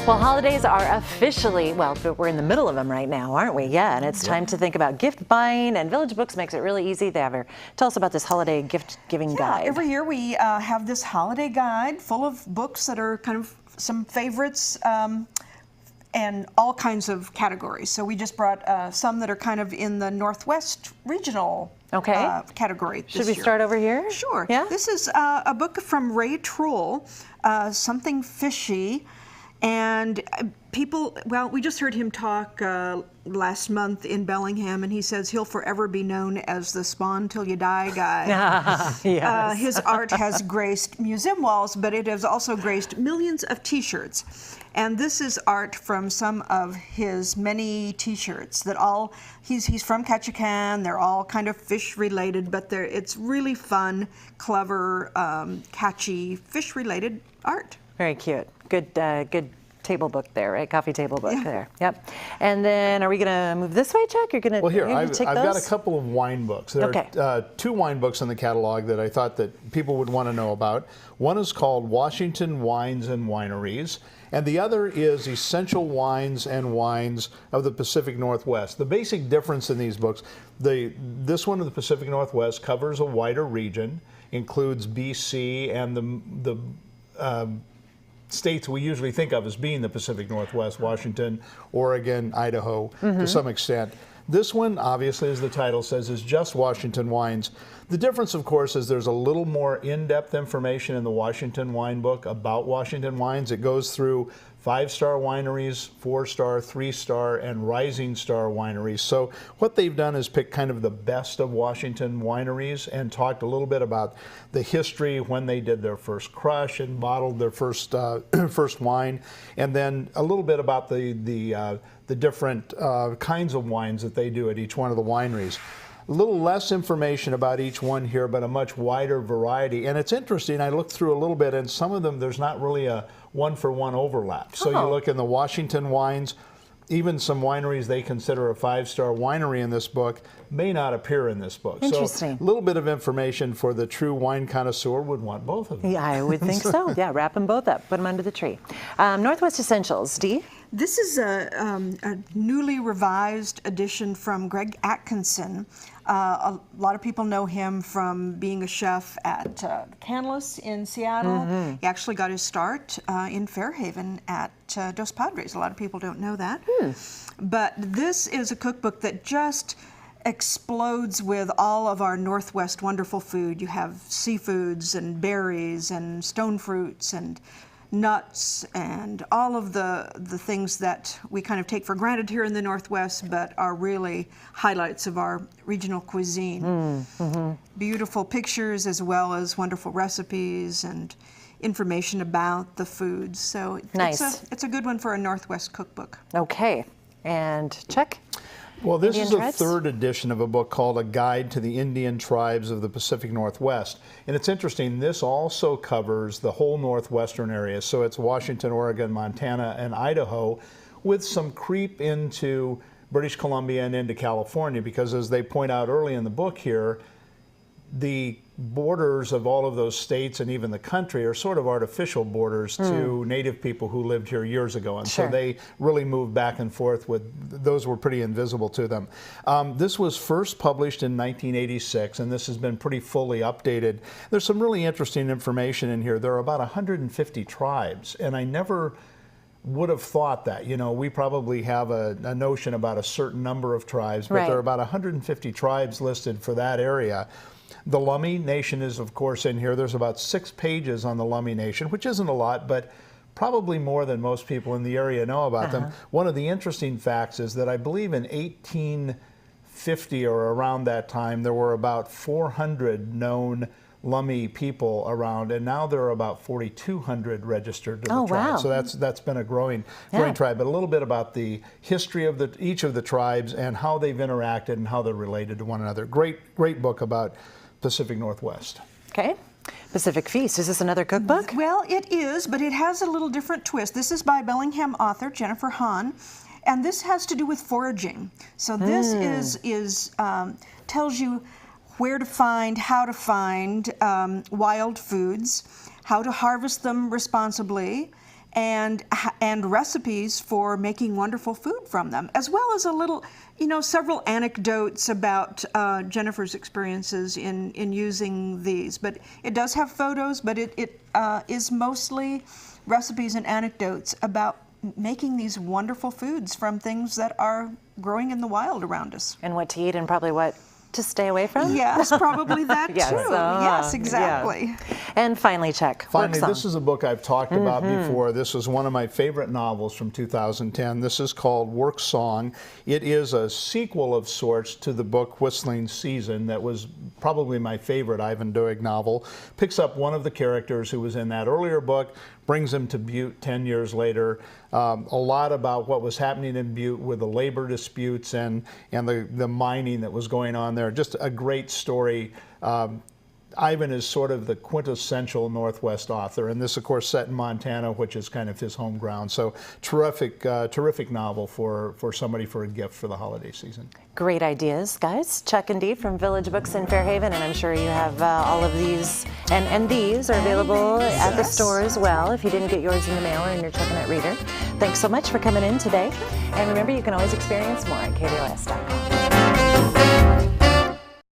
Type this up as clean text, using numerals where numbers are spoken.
Well, holidays are officially, well, we're in the middle of them right now, aren't we? Yeah, and it's time to think about gift buying, and Village Books makes it really easy. They have tell us about this holiday gift-giving guide. Every year we have this holiday guide full of books that are kind of some favorites and all kinds of categories. So we just brought some that are kind of in the Northwest regional category this Should we year. start over here? Sure. Yeah? This is a book from Ray Troll, Something Fishy. And people, well, we just heard him talk last month in Bellingham, and he says he'll forever be known as the Spawn Till You Die guy. Yes. His art has graced museum walls, but it has also graced millions of T-shirts. And this is art from some of his many T-shirts that all, he's from Ketchikan, they're all kind of fish related, but it's really fun, clever, catchy, fish related art. Very cute. Good table book there, right? Coffee table book there. Yep. And then, are we going to move this way, Chuck? You're going to Well, here, I've take got those? a couple of wine books. There are two wine books in the catalog that I thought that people would want to know about. One is called Washington Wines and Wineries, and the other is Essential Wines and Wines of the Pacific Northwest. The basic difference in these books, this one of the Pacific Northwest covers a wider region, includes BC and the states we usually think of as being the Pacific Northwest: Washington, Oregon, Idaho, to some extent. This one, obviously, as the title says, is just Washington wines. The difference, of course, is there's a little more in-depth information in the Washington wine book about Washington wines. It goes through 5-star wineries, 4-star, 3-star, and rising star wineries. So what they've done is pick kind of the best of Washington wineries and talked a little bit about the history, when they did their first crush and bottled their first first wine, and then a little bit about the different kinds of wines that they do at each one of the wineries. A little less information about each one here, but a much wider variety. And it's interesting, I looked through a little bit, and some of them there's not really a one-for-one overlap. So you look in the Washington wines, even some wineries they consider a 5-star winery in this book may not appear in this book. Interesting. So a little bit of information for the true wine connoisseur would want both of them. Yeah, I would think so. Yeah, wrap them both up, put them under the tree. Northwest Essentials, Dee? This is a newly revised edition from Greg Atkinson. A lot of people know him from being a chef at Canlis in Seattle. He actually got his start in Fairhaven at Dos Padres. A lot of people don't know that. But this is a cookbook that just explodes with all of our Northwest wonderful food. You have seafoods and berries and stone fruits and nuts and all of the things that we kind of take for granted here in the Northwest, but are really highlights of our regional cuisine. Beautiful pictures as well as wonderful recipes and information about the foods. So it's a good one for a Northwest cookbook. Okay. And Chuck? Well, this Indian is a tribes? third edition of a book called A Guide to the Indian Tribes of the Pacific Northwest. And it's interesting, this also covers the whole northwestern area. So it's Washington, Oregon, Montana, and Idaho, with some creep into British Columbia and into California, because as they point out early in the book here, the borders of all of those states and even the country are sort of artificial borders to native people who lived here years ago. And so they really moved back and forth with, those were pretty invisible to them. This was first published in 1986, and this has been pretty fully updated. There's some really interesting information in here. There are about 150 tribes, and I never would have thought that. You know, we probably have a notion about a certain number of tribes, but there are about 150 tribes listed for that area. The Lummi Nation is, of course, in here. There's about 6 pages on the Lummi Nation, which isn't a lot, but probably more than most people in the area know about them. One of the interesting facts is that I believe in 1850 or around that time, there were about 400 known Lummi people around, and now there are about 4,200 registered to the tribe. So that's been a growing tribe. But a little bit about the history of each of the tribes and how they've interacted and how they're related to one another. Great book about Pacific Northwest. Okay. Pacific Feast. Is this another cookbook? Well, it is, but it has a little different twist. This is by Bellingham author Jennifer Hahn, and this has to do with foraging. So this tells you where to find, how to find wild foods, how to harvest them responsibly, and recipes for making wonderful food from them, as well as a little, several anecdotes about Jennifer's experiences in using these. But it does have photos, but it is mostly recipes and anecdotes about making these wonderful foods from things that are growing in the wild around us. And what to eat and probably what to stay away from? Yes, probably that Yes, too. Yes, exactly. Yeah. And finally, Chuck. Finally, Work this Song. is a book I've talked about before. This is one of my favorite novels from 2010. This is called Work Song. It is a sequel of sorts to the book Whistling Season that was probably my favorite Ivan Doig novel. Picks up one of the characters who was in that earlier book, brings him to Butte 10 years later. A lot about what was happening in Butte with the labor disputes and the mining that was going on there. Just a great story. Ivan is sort of the quintessential Northwest author, and this, of course, set in Montana, which is kind of his home ground. So terrific novel for somebody for a gift for the holiday season. Great ideas, guys. Chuck and Dee from Village Books in Fairhaven, and I'm sure you have all of these, and these are available at the store as well if you didn't get yours in the mail or in your Chuckanut reader. Thanks so much for coming in today, and remember, you can always experience more at KDOS.com.